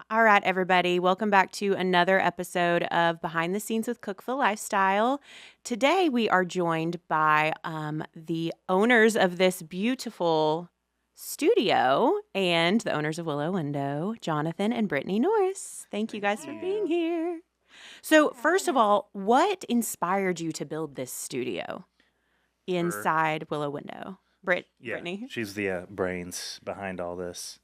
All right, everybody. Welcome back to another episode of Behind the Scenes with Cookeville Lifestyle. Today, we are joined by the owners of this beautiful studio and the owners of Willow Window, Jonathan and Brittney Norris. Thank you guys for being here. So, first of all, what inspired you to build this studio inside Willow Window? Brittney? She's the brains behind all this.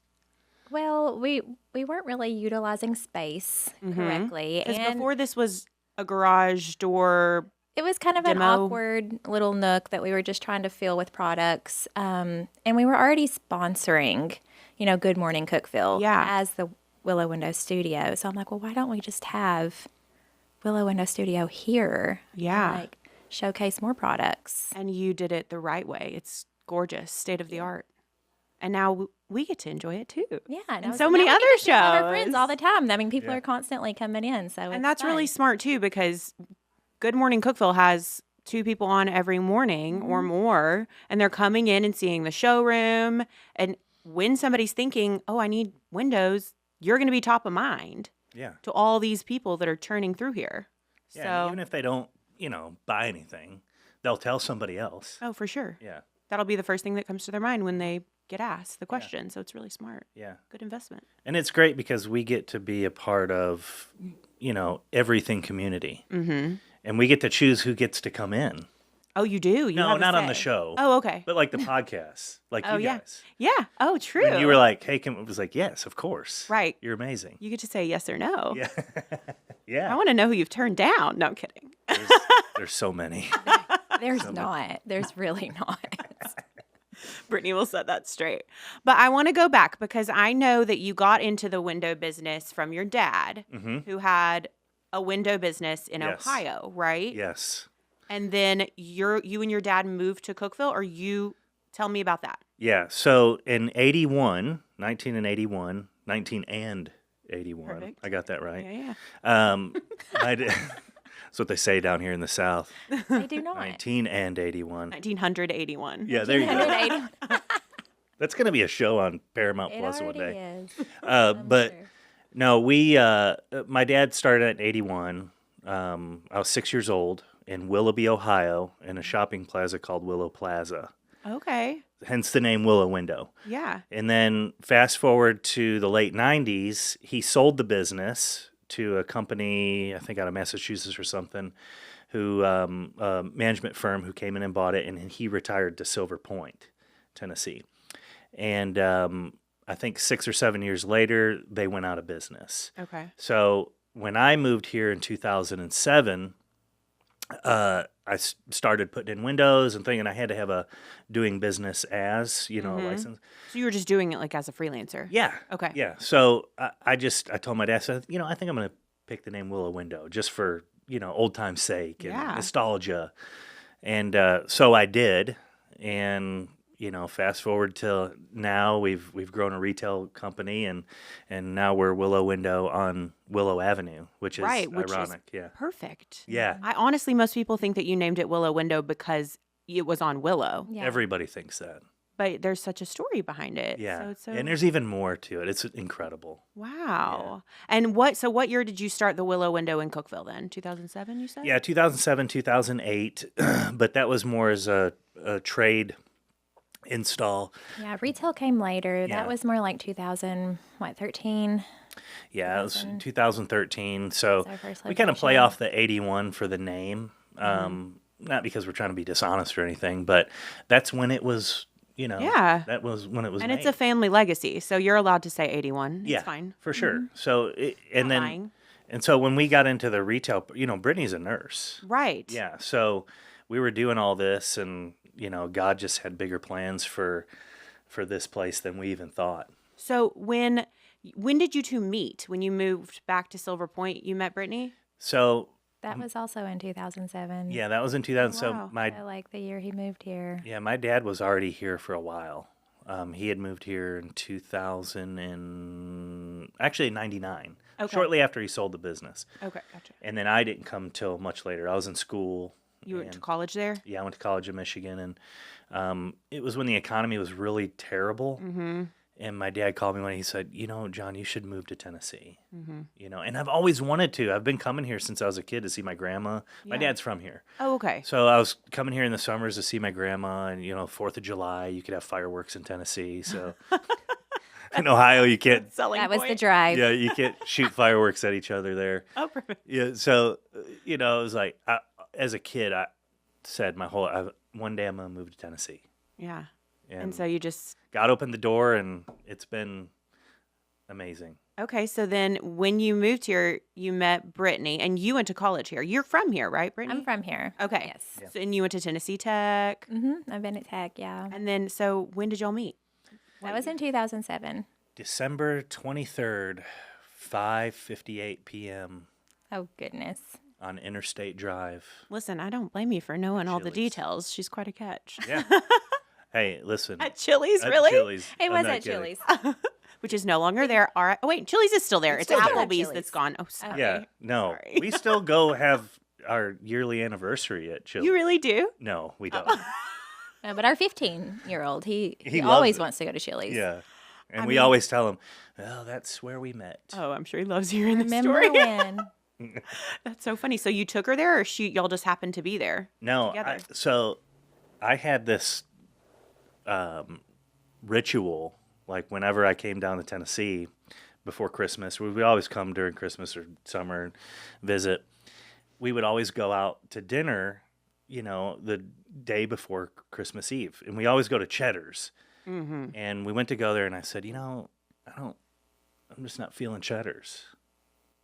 Well, we weren't really utilizing space correctly. Because before this was a garage door. It was kind of demo. an awkward little nook that we were just trying to fill with products. And we were already sponsoring, Good Morning Cookeville as the Willow Window Studio. So I'm like, well, why don't we just have Willow Window Studio here? Yeah. And, showcase more products. And you did it the right way. It's gorgeous, state of the art. And now we get to enjoy it too. Yeah, and so many other shows. Our friends all the time. I mean, people are constantly coming in, and that's fun. Really smart too, because Good Morning Cookeville has 2 people on every morning or more, and they're coming in and seeing the showroom. And when somebody's thinking, "Oh, I need windows," you're going to be top of mind. Yeah. To all these people that are churning through here. Yeah. So And even if they don't, buy anything, they'll tell somebody else. Oh, for sure. Yeah. That'll be the first thing that comes to their mind when they get asked the question. So it's really smart. Yeah. Good investment. And it's great because we get to be a part of, everything community. Mm-hmm. And we get to choose who gets to come in. Oh, you do? No, not on the show. Oh, okay. But like the podcast, like you guys. Yeah. Oh, true. When you were like, hey, it was like, yes, of course. Right. You're amazing. You get to say yes or no. Yeah. Yeah. I want to know who you've turned down. No, I'm kidding. There's so many. There's not. There's really not. Brittney will set that straight. But I want to go back because I know that you got into the window business from your dad, who had a window business in Ohio, right? Yes. And then you and your dad moved to Cookeville, or tell me about that. Yeah. So in 1981, Perfect. I got that right. Yeah. That's what they say down here in the South. They do not. 1981. 1981. Yeah, there you go. That's going to be a show on Paramount Plus one day. Is. But sure. no, my dad started at 81. I was 6 years old in Willoughby, Ohio, in a shopping plaza called Willow Plaza. Okay. Hence the name Willow Window. Yeah. And then fast forward to the late 90s, he sold the business to a company, I think out of Massachusetts or something, who a management firm who came in and bought it, and he retired to Silver Point, Tennessee. And I think 6 or 7 years later, they went out of business. Okay. So when I moved here in 2007, I started putting in windows and thinking I had to have a doing business as, a license. So you were just doing it like as a freelancer? Yeah. Okay. Yeah. So I told my dad, I said, I think I'm going to pick the name Willow Window just for, old time's sake and nostalgia. And so I did. And, fast forward till now, we've grown a retail company and now we're Willow Window on Willow Avenue, which is ironic. Yeah. Perfect. Yeah. Most people think that you named it Willow Window because it was on Willow. Yeah. Everybody thinks that. But there's such a story behind it. Yeah. So And there's even more to it. It's incredible. Wow. Yeah. And what year did you start the Willow Window in Cookeville then? 2007, you said? Yeah, 2007, 2008. But that was more as a trade install. Yeah, retail came later. Yeah. That was more like 2013. Yeah, it was 2013. So we kind of play location. off the 81 for the name. Not because we're trying to be dishonest or anything, but that's when it was, that was when it was And made. it's a family legacy, so you're allowed to say 81. Yeah, it's fine. for sure. So, and so when we got into the retail, Brittney's a nurse. Right. Yeah, so we were doing all this and, God just had bigger plans for this place than we even thought. So when did you two meet? When you moved back to Silver Point, you met Brittney? So That was also in 2007. yeah, that was in 2000. Oh, wow. So So like the year he moved here. yeah, my dad was already here for a while. He had moved here in 99. Okay. Shortly after he sold the business. Okay, gotcha. And then I didn't come till much later. I was in school. You went to college there? Yeah, I went to college in Michigan, and it was when the economy was really terrible. Mm-hmm. And my dad called me when he said, John, you should move to Tennessee. And I've always wanted to. I've been coming here since I was a kid to see my grandma. My dad's from here. Oh, okay. So I was coming here in the summers to see my grandma, and 4th of July, you could have fireworks in Tennessee. So in Ohio, you can't. That was the drive. Yeah, you can't shoot fireworks at each other there. Oh, perfect. Yeah, so it was like as a kid, I said one day I'm gonna move to Tennessee. Yeah. And so you just God opened the door, and it's been amazing. Okay, so then when you moved here, you met Brittney, and you went to college here. You're from here, right, Brittney? I'm from here. Okay. Yes. Yeah. So, and you went to Tennessee Tech. I've been at Tech, yeah. And then, so when did y'all meet? That was in 2007. December 23rd, 5:58 p.m. Oh, goodness. on Interstate Drive. Listen, I don't blame you for knowing all the Chili's. details. She's quite a catch. Yeah. Hey, listen. At Chili's, At really? Chili's. It I'm was not at kidding. Chili's. Which is no longer there. All right. Oh, wait, Chili's is still there. It's still there. Applebee's Chili's. that's gone. Oh, sorry. Yeah, no. Sorry. We still go have our yearly anniversary at Chili's. You really do? No, we don't. But our 15-year-old, he He always loves it. wants to go to Chili's. Yeah. And I we mean- always tell him, well, that's where we met. Oh, I'm sure he loves hearing the Remember story. when? That's so funny. So you took her there, or y'all just happened to be there? No, together? so I had this ritual, like whenever I came down to Tennessee before Christmas, we always come during Christmas or summer and visit. We would always go out to dinner, the day before Christmas Eve. And we always go to Cheddar's. Mm-hmm. And we went to go there, and I said, I'm just not feeling Cheddar's.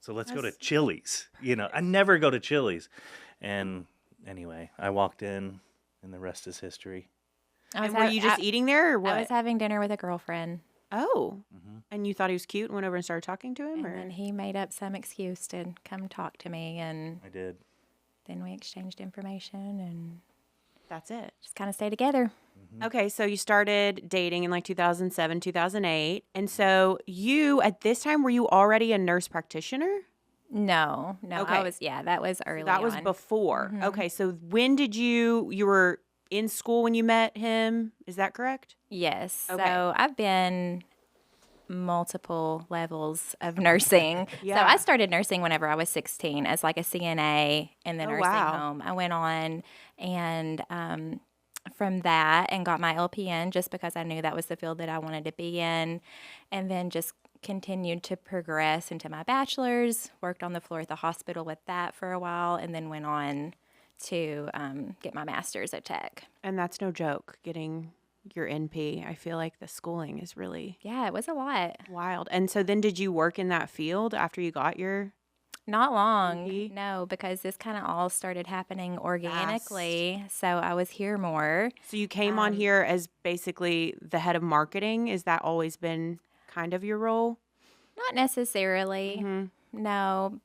So let's go to Chili's. I never go to Chili's. And anyway, I walked in, and the rest is history. And were you just eating there, or what? I was having dinner with a girlfriend. Oh. Mm-hmm. And you thought he was cute and went over and started talking to him? And then he made up some excuse to come talk to me, and I did. then we exchanged information and That's it. just kind of stayed together. Okay, so you started dating in like 2007, 2008. And so at this time, were you already a nurse practitioner? No, Okay. that was early That was on. before. Okay, so when did you were in school when you met him? Is that correct? Yes. Okay. So I've been multiple levels of nursing. Yeah. So I started nursing whenever I was 16 as like a CNA in the Oh, nursing wow. home. I went on and from that and got my LPN just because I knew that was the field that I wanted to be in, and then just continued to progress into my bachelor's, worked on the floor at the hospital with that for a while, and then went on to get my master's at Tech. And that's no joke, getting your NP. I feel like the schooling is really Yeah, it was a lot. wild. And so then did you work in that field after you got your... Not long, Mhm. no, because this kind of all started happening organically. So I was here more. So you came on here as basically the head of marketing. Is that always been kind of your role? Not necessarily, no.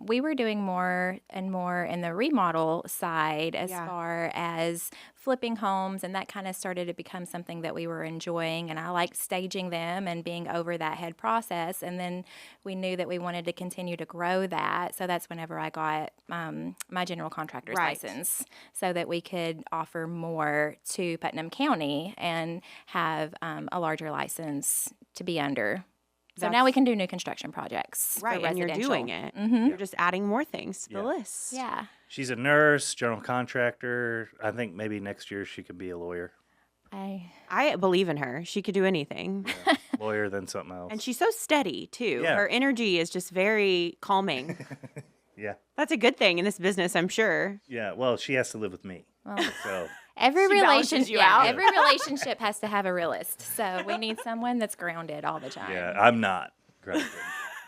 We were doing more and more in the remodel side as Yeah. far as flipping homes, and that kind of started to become something that we were enjoying, and I liked staging them and being over that head process. And then we knew that we wanted to continue to grow that, so that's whenever I got my general contractor's Right. license, so that we could offer more to Putnam County and have a larger license to be under. So now we can do new construction projects. Right, for and you're residential. doing it. Mhm. You're just adding more things to the Yeah. list. Yeah. She's a nurse, general contractor. I think maybe next year she could be a lawyer. I believe in her. She could do anything. Yeah, lawyer than something else. And she's so steady, too. Yeah. Her energy is just very calming. Yeah. That's a good thing in this business, I'm sure. Yeah. Well, she has to live with me. Well, So every She balances you out. every relationship has to have a realist. So we need someone that's grounded all the time. yeah, I'm not grounded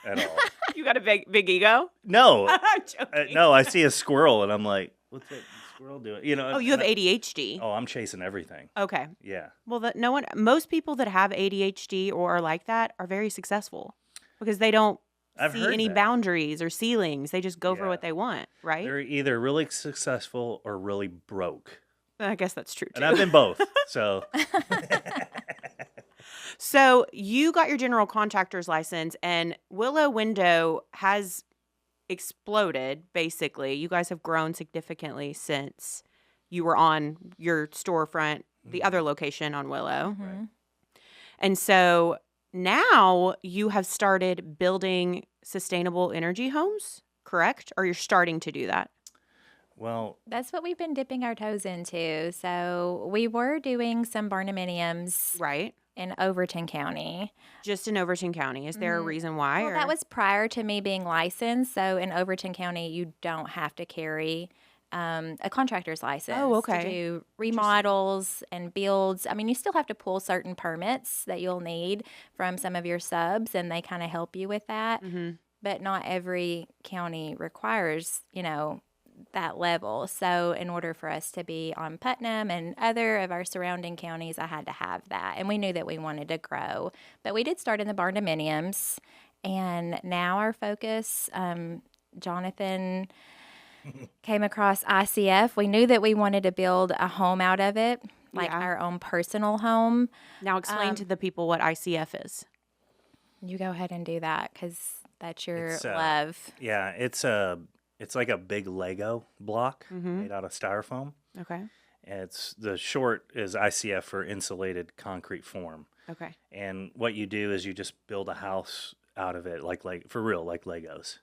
at all. You got a big ego? No. I'm joking. No, I see a squirrel and I'm like, what's that squirrel doing? Oh, you have ADHD. Oh, I'm chasing everything. Okay. Yeah. Well, most people that have ADHD or are like that are very successful because they don't I've see heard any that. boundaries or ceilings. They just go for Yeah. what they want, right? They're either really successful or really broke. I guess that's true, too. And I've been both. So So you got your general contractor's license, and Willow Window has exploded, basically. You guys have grown significantly since you were on your storefront, the other location on Willow. Mhm. And so now you have started building sustainable energy homes, correct? Or you're starting to do that? Well, that's what we've been dipping our toes into. So we were doing some barndominiums right in Overton County. Just in Overton County. Is there a reason why? Well, that was prior to me being licensed. So in Overton County, you don't have to carry a contractor's license to do remodels and builds. I mean, you still have to pull certain permits that you'll need from some of your subs, and they kind of help you with that. Mm-hmm. But not every county requires, that level. So in order for us to be on Putnam and other of our surrounding counties, I had to have that. And we knew that we wanted to grow. But we did start in the barndominiums. And now our focus, Jonathan came across ICF. We knew that we wanted to build a home out of it, like our own personal home. Now explain to the people what ICF is. You go ahead and do that because that's your love. Yeah, it's like a big Lego block made out of styrofoam. Okay. The short is ICF for insulated concrete form. Okay. And what you do is you just build a house out of it, like for real, like Legos,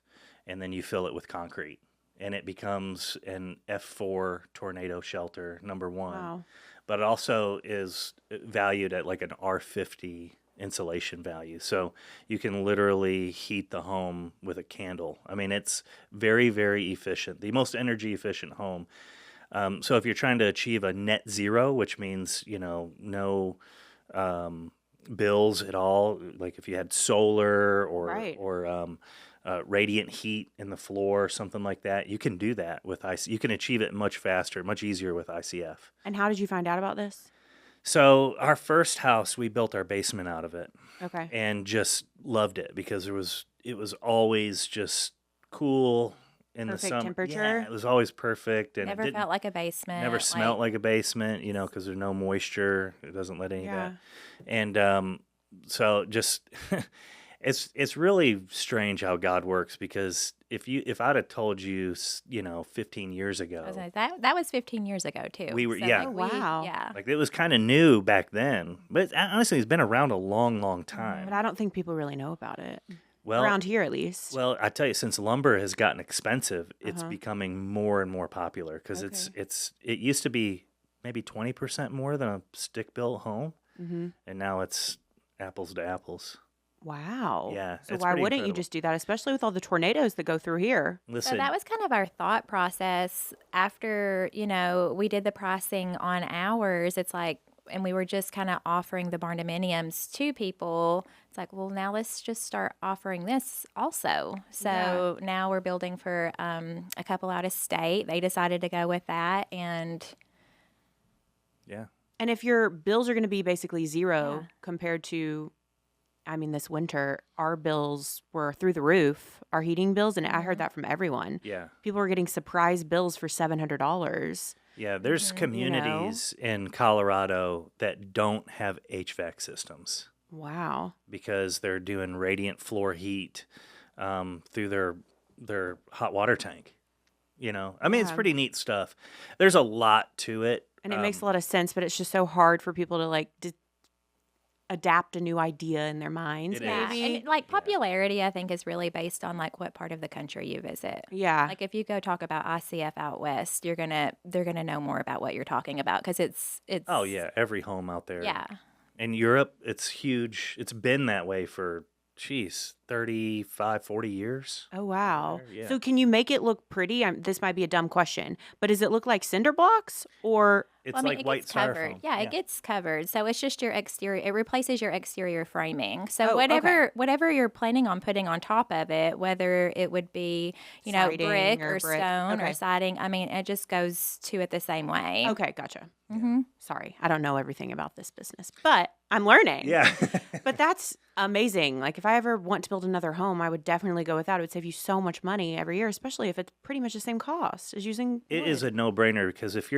and then you fill it with concrete, and it becomes an F4 tornado shelter #1. Wow. But it also is valued at like an R50 insulation value. So you can literally heat the home with a candle. I mean, it's very, very efficient, the most energy efficient home. So if you're trying to achieve a net zero, which means, no bills at all, like if you had solar or radiant heat in the floor, something like that, you can do that with ICF. You can achieve it much faster, much easier with ICF. And how did you find out about this? So our first house, we built our basement out of it. Okay. And just loved it because it was always just cool in the summer. Temperature. Yeah, it was always perfect, and never felt like a basement. Never smelled like a basement, because there's no moisture. It doesn't let any of that. And so just it's really strange how God works, because if I'd have told you, 15 years ago, that was 15 years ago too. We were, so yeah, wow, like it was kind of new back then, but honestly, it's been around a long, long time. But I don't think people really know about it. Well, around here at least. Well, I tell you, since lumber has gotten expensive, it's becoming more and more popular because it used to be maybe 20% more than a stick-built home, and now it's apples to apples. Wow. Yeah. So why wouldn't you just do that, especially with all the tornadoes that go through here? Listen. So that was kind of our thought process after, we did the pricing on ours. It's like, and we were just kind of offering the barndominiums to people. It's like, well, now let's just start offering this also. So now we're building for a couple out of state. They decided to go with that. And and if your bills are going to be basically zero compared to, this winter, our bills were through the roof, our heating bills, and I heard that from everyone. Yeah. People were getting surprise bills for $700. Yeah, there's communities in Colorado that don't have HVAC systems. Wow. Because they're doing radiant floor heat through their hot water tank. It's pretty neat stuff. There's a lot to it. And it makes a lot of sense, but it's just so hard for people to adapt a new idea in their minds. And popularity, I think, is really based on what part of the country you visit. Yeah. Like if you go talk about ICF out west, they're gonna know more about what you're talking about because it's. Oh yeah, every home out there. Yeah. In Europe, it's huge. It's been that way for 35, 40 years. Oh, wow. Yeah. So can you make it look pretty? This might be a dumb question, but does it look like cinder blocks or? It's like white styrofoam. Yeah, it gets covered. So it's just your exterior. It replaces your exterior framing. So whatever you're planning on putting on top of it, whether it would be, siding brick or stone or siding, it just goes to it the same way. Okay, gotcha. Mm-hmm. Sorry, I don't know everything about this business, but I'm learning. Yeah. But that's amazing. Like if I ever want to build another home, I would definitely go with that. It would save you so much money every year, especially if it's pretty much the same cost as using wood. It is a no-brainer because if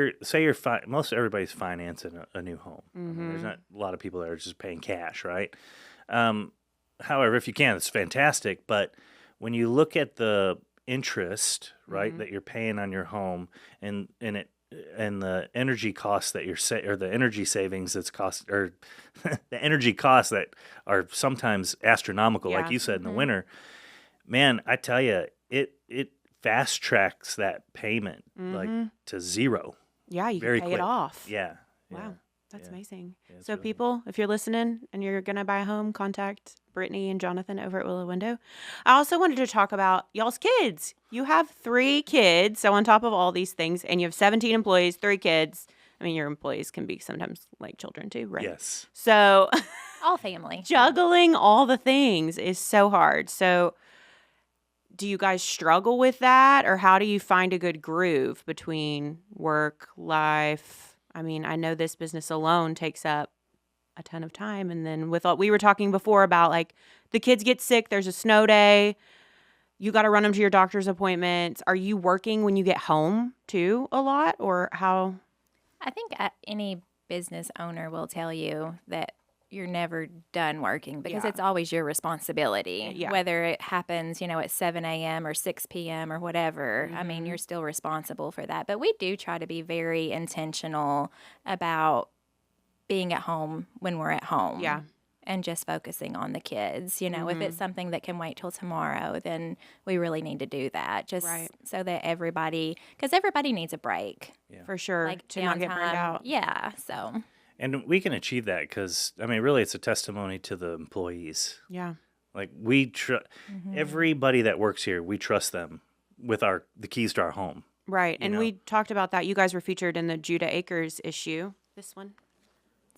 most everybody's financing a new home. There's not a lot of people that are just paying cash, right? However, if you can, it's fantastic. But when you look at the interest, right, that you're paying on your home, and it the energy costs that or the energy savings that's cost, or the energy costs that are sometimes astronomical, like you said, in the winter, man, I tell you, it fast tracks that payment like to zero. Yeah, you very can pay quick. it off. Yeah. Wow. That's amazing. Yeah, So really people, if you're listening and you're going to buy a home, contact Brittney and Jonathan over at Willow Window. I also wanted to talk about y'all's kids. You have 3 kids. So on top of all these things, and you have 17 employees, 3 kids. I mean, your employees can be sometimes like children too, right? Yes. So all family. Juggling all the things is so hard. So do you guys struggle with that, or how do you find a good groove between work, life? I mean, I know this business alone takes up a ton of time. And then with all, we were talking before about like the kids get sick, there's a snow day, you got to run them to your doctor's appointments. Are you working when you get home too a lot, or how? I think any business owner will tell you that you're never done working because it's always your responsibility, whether it happens, at 7 a.m. or 6 p.m. or whatever. I mean, you're still responsible for that. But we do try to be very intentional about being at home when we're at home. Yeah. And just focusing on the kids. If it's something that can wait till tomorrow, then we really need to do that just so that because everybody needs a break. Yeah. For sure. Like to not get burned out. Yeah, so... And we can achieve that because, I mean, really, it's a testimony to the employees. Yeah. Like everybody that works here, we trust them with the keys to our home. Right. And we talked about that. You guys were featured in the Judah Acres issue. This one.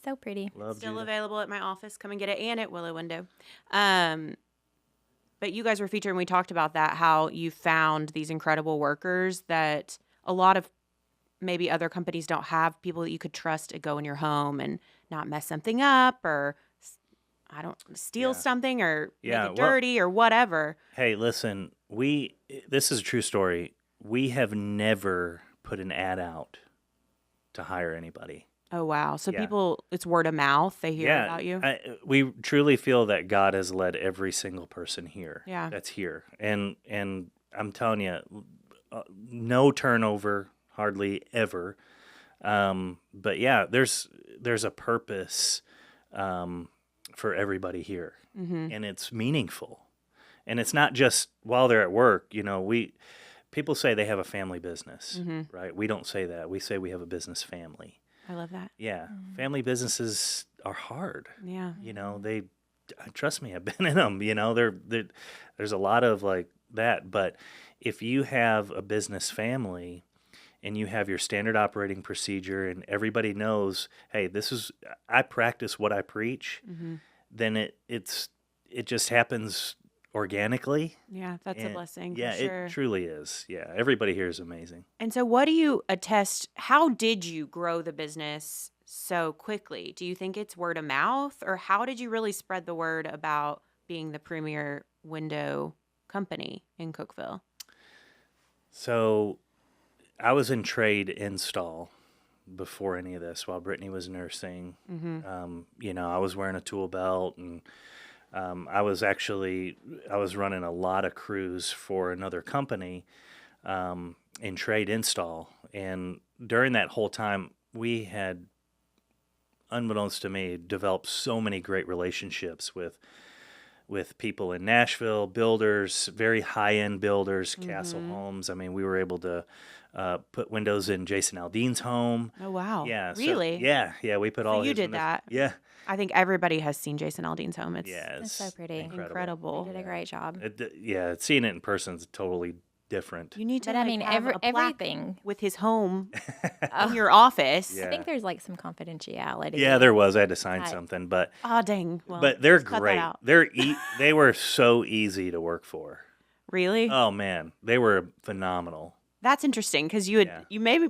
So pretty. Still Judah. Available at my office. Come and get it, and at Willow Window. But you guys were featured, and we talked about that, how you found these incredible workers that a lot of maybe other companies don't have, people that you could trust to go in your home and not mess something up, or steal something, or make it dirty, or whatever. Hey, listen, this is a true story. We have never put an ad out to hire anybody. Oh, wow. So people, it's word of mouth. They hear about you. We truly feel that God has led every single person here. Yeah. That's here. And I'm telling you, no turnover, hardly ever. But yeah, there's a purpose for everybody here, and it's meaningful. And it's not just while they're at work. People say they have a family business, right? We don't say that. We say we have a business family. I love that. Yeah, family businesses are hard. Yeah, they trust me. I've been in them. There's a lot of like that. But if you have a business family and you have your standard operating procedure, and everybody knows, hey, I practice what I preach, then it just happens organically. Yeah, that's a blessing. Yeah, for sure. It truly is. Yeah, everybody here is amazing. And so what do you attest, how did you grow the business so quickly? Do you think it's word of mouth, or how did you really spread the word about being the premier window company in Cookeville? So I was in trade install before any of this, while Brittney was nursing. I was wearing a tool belt, and I was running a lot of crews for another company in trade install. And during that whole time, we had, unbeknownst to me, developed so many great relationships with people in Nashville, builders, very high-end builders, Castle Homes. I mean, we were able to put windows in Jason Aldean's home. Oh, wow. Yeah. Really? So, we put all his you did windows. That? Yeah. I think everybody has seen Jason Aldean's home. It's so pretty. Incredible. You did a great job. Seeing it in person is totally different. You need to have everything with his home in your office. Yeah. I think there's like some confidentiality. Yeah, there was. I had to sign something, but dang. Well, but they're great. They were so easy to work for. Really? Oh man, they were phenomenal. That's interesting because you maybe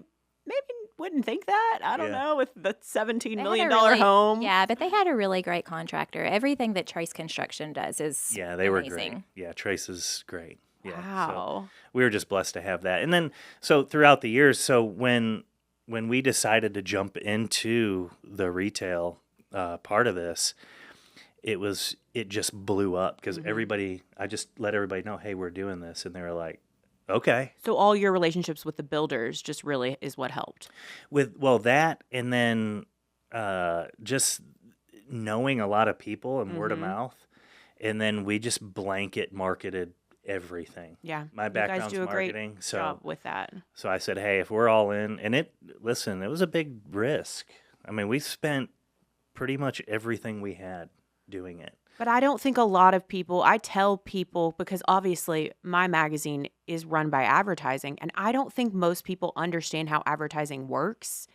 wouldn't think that. I don't know, with the $17 million home. Yeah, but they had a really great contractor. Everything that Trace Construction does is they were great. Yeah, Trace is great. Yeah, wow. So we were just blessed to have that. And then, so throughout the years, so when we decided to jump into the retail part of this, it just blew up because I just let everybody know, hey, we're doing this. And they were like, Okay. So all your relationships with the builders just really is what helped. That, and then just knowing a lot of people and word of mouth, and then we just blanket marketed everything. Yeah. My background's you guys do a marketing, great job with that. So I said, hey, if we're all in, and it was a big risk. I mean, we spent pretty much everything we had doing it. But I don't think a lot of people, I tell people, because obviously my magazine is run by advertising, and I don't think most people understand how advertising works.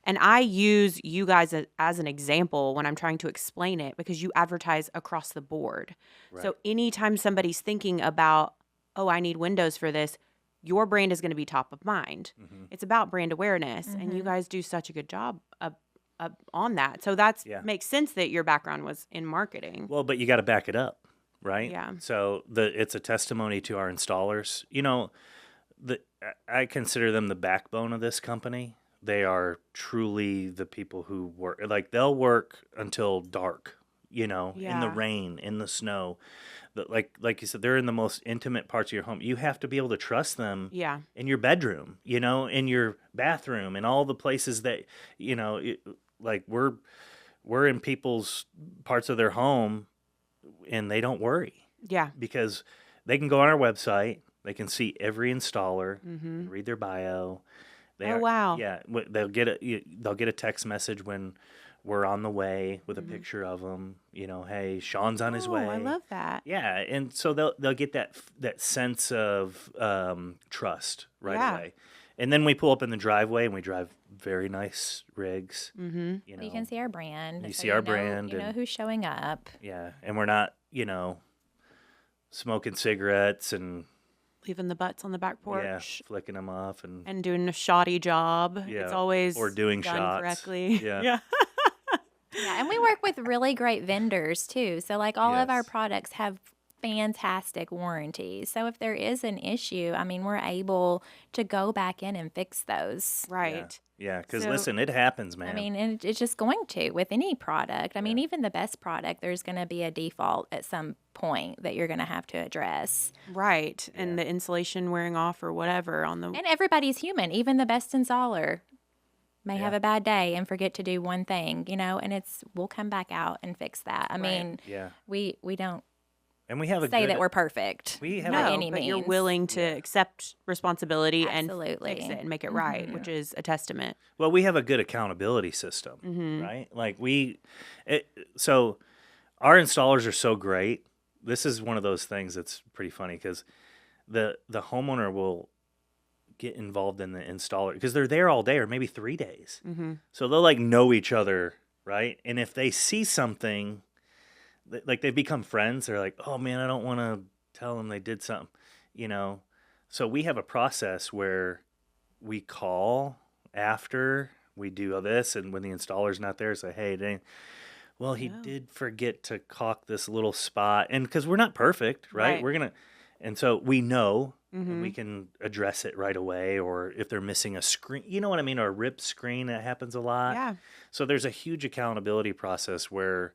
And I use you guys as an example when I'm trying to explain it, because you advertise across the board. Right. So anytime somebody's thinking about, oh, I need windows for this, your brand is going to be top of mind. Mm-hmm. It's about brand awareness, and you guys do such a good job on that. So makes sense that your background was in marketing. Well, but you got to back it up, right? Yeah. So it's a testimony to our installers. You know, I consider them the backbone of this company. They are truly the people who work. Like, they'll work until dark, in the rain, in the snow. But like you said, they're in the most intimate parts of your home. You have to be able to trust them in your bedroom, in your bathroom, and all the places that, like we're in people's parts of their home, and they don't worry. Yeah. Because they can go on our website, they can see every installer, read their bio. Wow. Yeah, they'll get a text message when we're on the way with a picture of them. Hey, Sean's on his way. I love that. Yeah, and so they'll get that sense of trust right away. And then we pull up in the driveway, and we drive very nice rigs. Mm-hmm. You can see our brand. You see our brand. You know who's showing up. Yeah, and we're not, smoking cigarettes and leaving the butts on the back porch. Yeah, flicking them off and doing a shoddy job. Yeah. It's always or doing done shots correctly. Yeah. Yeah. Yeah, and we work with really great vendors too. So like all of our products have fantastic warranties. So if there is an issue, we're able to go back in and fix those. Right. Yeah, because listen, it happens, man. And it's just going to with any product. Even the best product, there's going to be a default at some point that you're going to have to address. Right. And the insulation wearing off or whatever on the... And everybody's human. Even the best installer may have a bad day and forget to do one thing, and we'll come back out and fix that. We don't and we have say that we're perfect. We have but means. You're willing to accept responsibility and fix it and make it right, which is a testament. Well, we have a good accountability system, right? Like so our installers are so great. This is one of those things that's pretty funny because the homeowner will get involved in the installer because they're there all day or maybe 3 days. Mm-hmm. So they'll know each other, right? And if they see something, like they become friends, they're like, oh man, I don't want to tell them they did something, So we have a process where we call after we do all this, and when the installer's not there, say, hey, he did forget to caulk this little spot, and because we're not perfect, right? And so we know, and we can address it right away, or if they're missing a screen, you know what I mean, or a ripped screen, that happens a lot. Yeah. So there's a huge accountability process where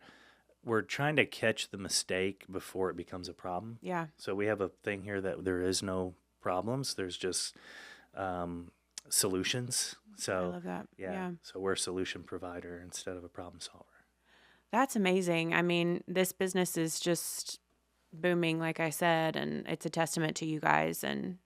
we're trying to catch the mistake before it becomes a problem. Yeah. So we have a thing here that there is no problems. There's just solutions. So I love that. Yeah. So we're a solution provider instead of a problem solver. That's amazing. This business is just booming, like I said, and it's a testament to you guys. And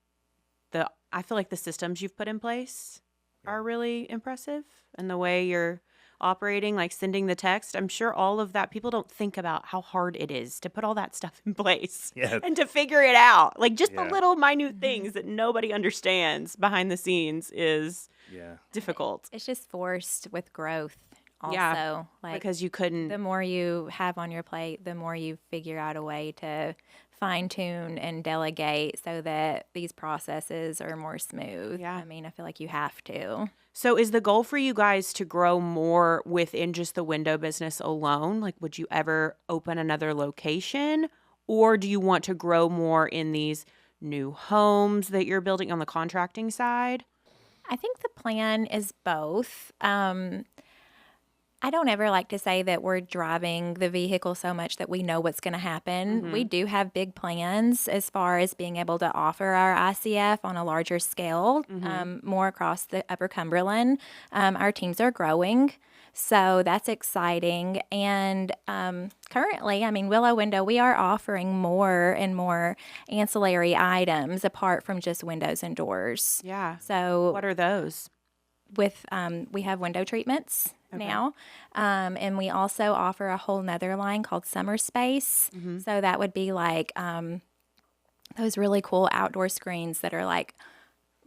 I feel like the systems you've put in place are really impressive, and the way you're operating, like sending the text. I'm sure all of that, people don't think about how hard it is to put all that stuff in place and to figure it out. Like just the little minute things that nobody understands behind the scenes is difficult. It's just forced with growth also. Because you couldn't. The more you have on your plate, the more you figure out a way to fine tune and delegate so that these processes are more smooth. Yeah. I feel like you have to. So is the goal for you guys to grow more within just the window business alone? Like, would you ever open another location? Or do you want to grow more in these new homes that you're building on the contracting side? I think the plan is both. I don't ever like to say that we're driving the vehicle so much that we know what's going to happen. We do have big plans as far as being able to offer our ICF on a larger scale, more across the Upper Cumberland. Our teams are growing, so that's exciting. And currently, I mean, Willow Window, we are offering more and more ancillary items apart from just windows and doors. Yeah. So what are those? With we have window treatments now, and we also offer a whole nother line called Summer Space. So that would be like those really cool outdoor screens that are like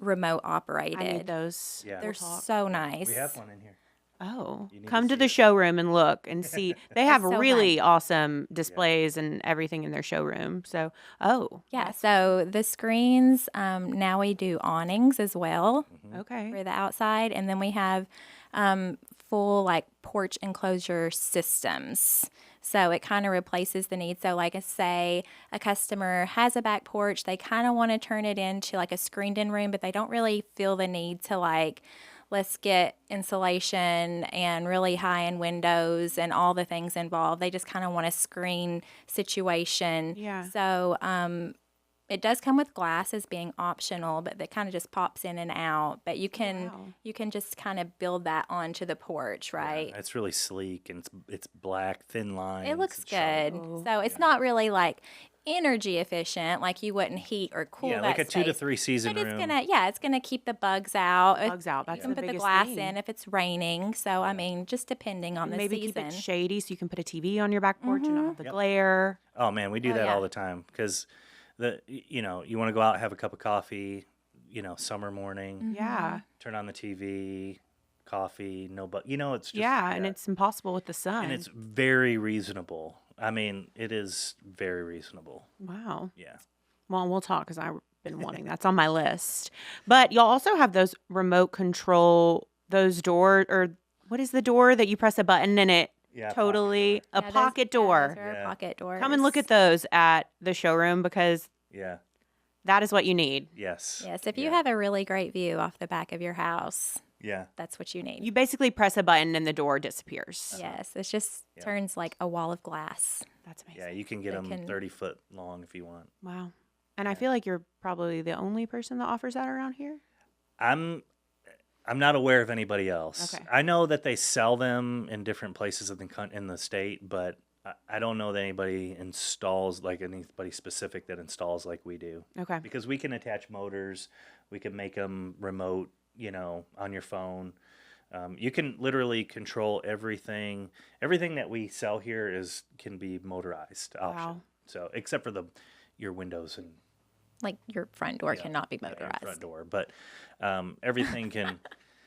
remote operated. I need those. Yeah. They're so nice. We have one in here. Oh, come to the showroom and look and see. They have so really awesome displays and everything in their showroom. So, yeah. So the screens, now we do awnings as well okay. for the outside. And then we have full like porch enclosure systems. So it kind of replaces the need. So like say a customer has a back porch, they kind of want to turn it into like a screened in room, but they don't really feel the need to like, let's get insulation and really high-end windows and all the things involved. They just kind of want a screen situation. Yeah. So it does come with glass as being optional, but that kind of just pops in and out. But you can just kind of build that onto the porch, right? Yeah, it's really sleek and it's black, thin lines. It looks it's good. So it's not really like energy efficient, like you wouldn't heat or cool that like a space. 2 to 3 season But room. it's gonna keep the bugs out. Bugs out. That's you can the put the biggest glass thing. in if it's raining. So I mean, just depending on the Maybe season. keep it shady so you can put a TV on your back porch and not have the glare. Oh man, we do that all the time because you want to go out and have a cup of coffee, summer morning. Yeah. Turn on the TV, coffee, it's just and it's impossible with the sun. and it's very reasonable. I mean, it is very reasonable. Wow. Yeah. Well, we'll talk because I've been wanting. That's on my list. But y'all also have those remote control, those doors, or what is the door that you press a button and it totally a pocket door. Those are pocket doors. Come and look at those at the showroom because that is what you need. Yes. Yes, if you have a really great view off the back of your house, Yeah. that's what you need. You basically press a button and the door disappears. Yes, it just turns like a wall of glass. That's amazing. Yeah, you can get them 30 foot long if you want. Wow. And I feel like you're probably the only person that offers that around here. I'm not aware of anybody else. Okay. I know that they sell them in different places in the state, but I don't know that anybody installs, like anybody specific that installs like we do. Okay. Because we can attach motors, we can make them remote, on your phone. You can literally control everything. Everything that we sell here can be motorized option. Wow. So except for your windows and Like your front door cannot be motorized. front door, but everything can.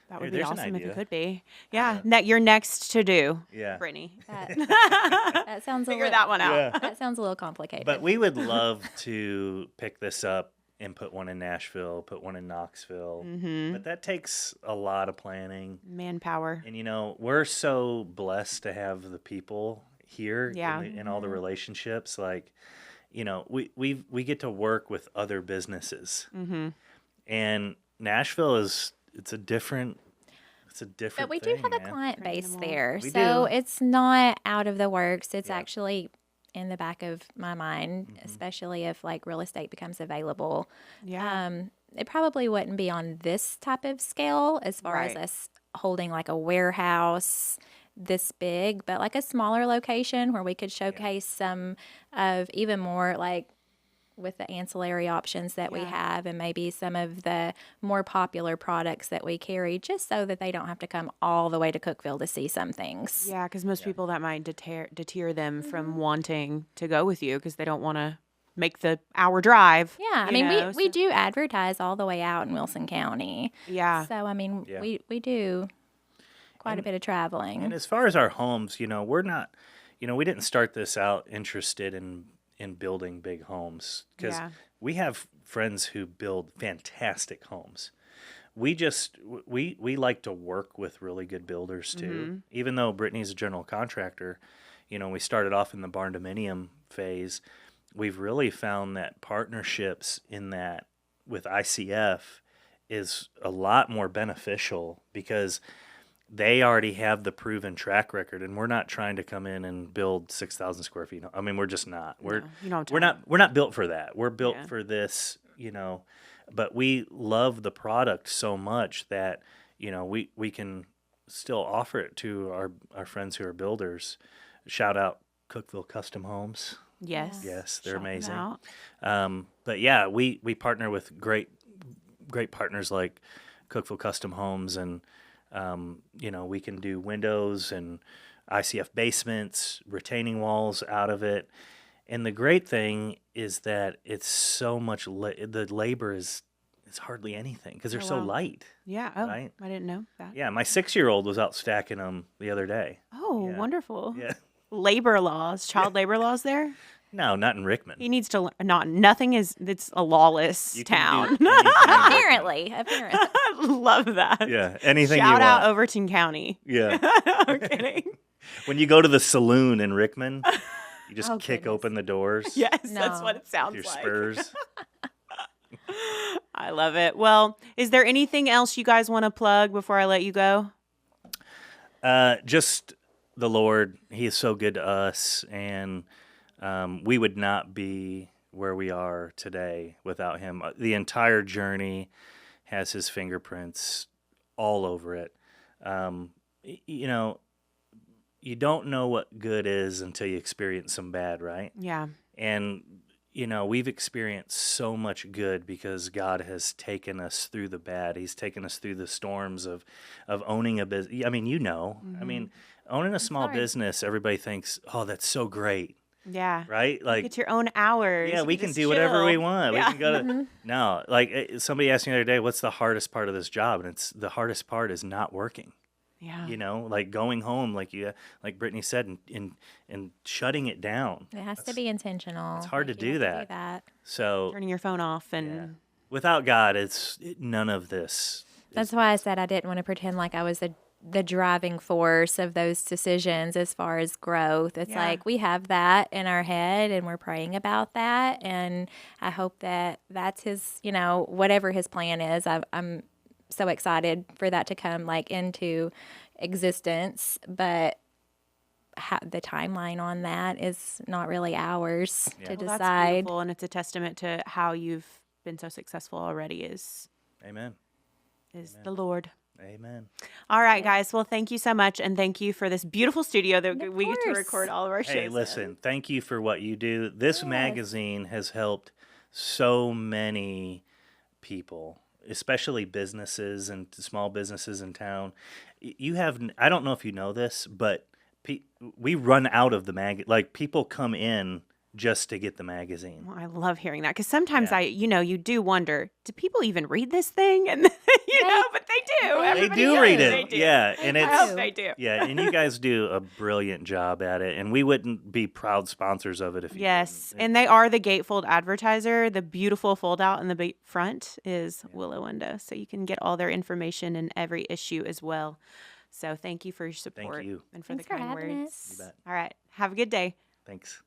That would There's be an awesome if idea. it could be. Yeah. You're next to do. Yeah. Brittney. That sounds Figure that one out. Yeah. That sounds a little complicated. But we would love to pick this up and put one in Nashville, put one in Knoxville. Mm-hmm. But that takes a lot of planning. Manpower. And, we're so blessed to have the people here Yeah. and all the relationships. Like, we get to work with other businesses. Mm-hmm. And Nashville it's a different But we thing, do have a man. client base Animal. there. We So do. it's not out of the works. It's Yeah. actually in the back of my mind, especially if like real estate becomes available. Yeah. It probably wouldn't be on this type of scale as far as Right. us holding like a warehouse this big, but like a smaller location where we could showcase some of even more like with the ancillary options that we have and maybe some of the more popular products that we carry just so that they don't have to come all the way to Cookeville to see some things. Yeah, because most people that might deter them from wanting to go with you because they don't want to make the hour drive. Yeah, I mean, we do advertise all the way out in Wilson County. Yeah. So, I mean, we do quite a bit of traveling. And as far as our homes, we're not, we didn't start this out interested in building big homes because we have friends who build fantastic homes. We like to work with really good builders too. Even though Brittany's a general contractor, we started off in the barn dominium phase. We've really found that partnerships in that with ICF is a lot more beneficial because they already have the proven track record, and we're not trying to come in and build 6,000 square feet. I mean, we're just not. We're not built for that. We're built for this, but we love the product so much that, we can still offer it to our friends who are builders. Shout out Cookeville Custom Homes. Yes. Yes, they're amazing. But yeah, we partner with great partners like Cookeville Custom Homes, and we can do windows and ICF basements, retaining walls out of it. And the great thing is that it's so much the labor is hardly anything because they're so light. Yeah. Oh, right? I didn't know that. Yeah, my 6-year-old was out stacking them the other day. Oh, wonderful. Yeah. Labor laws, child labor laws there? No, not in Rickman. He needs to nothing is, it's a lawless town. Apparently. I love that. Yeah, anything Shout you out want. Overton County. Yeah. I'm kidding. When you go to the saloon in Rickman, you just kick open the doors. Yes, that's what it sounds with like. your spurs. I love it. Well, is there anything else you guys want to plug before I let you go? Just the Lord. He is so good to us, and we would not be where we are today without him. The entire journey has his fingerprints all over it. You don't know what good is until you experience some bad, right? Yeah. And we've experienced so much good because God has taken us through the bad. He's taken us through the storms of owning a business. I mean, Mm-hmm. I mean, owning a small business, everybody thinks, oh, that's so great. Yeah. Right? Like, get your own hours. Yeah, we can do whatever we want. Yeah. We can go to, no, like somebody asked me the other day, what's the hardest part of this job? And it's the hardest part is not working. Yeah. Like going home, like Brittney said, and shutting it down. It has to be intentional. It's hard to do that. So turning your phone off and without God, none of this. That's why I said I didn't want to pretend like I was the driving force of those decisions as far as growth. It's like we have that in our head and we're praying about that. And I hope that that's his, whatever his plan is. I'm so excited for that to come into existence, but the timeline on that is not really ours to decide. That's beautiful, and it's a testament to how you've been so successful already. Amen. Is the Lord. Amen. All right, guys. Well, thank you so much, and thank you for this beautiful studio that we get to record all of our shows. Hey, listen, thank you for what you do. This magazine has helped so many people, especially businesses and small businesses in town. I don't know if you know this, but we run out of the people come in just to get the magazine. Well, I love hearing that because sometimes you do wonder, do people even read this thing? And but they do. They do read it. They do. Yeah, and I hope they do. Yeah, and you guys do a brilliant job at it, and we wouldn't be proud sponsors of it if you didn't. And they are the gatefold advertiser. The beautiful fold out in the front is Willow Window, so you can get all their information in every issue as well. So thank you for your support. Thank you. And for Thanks the kind for having words. us. You bet. All right. Have a good day. Thanks.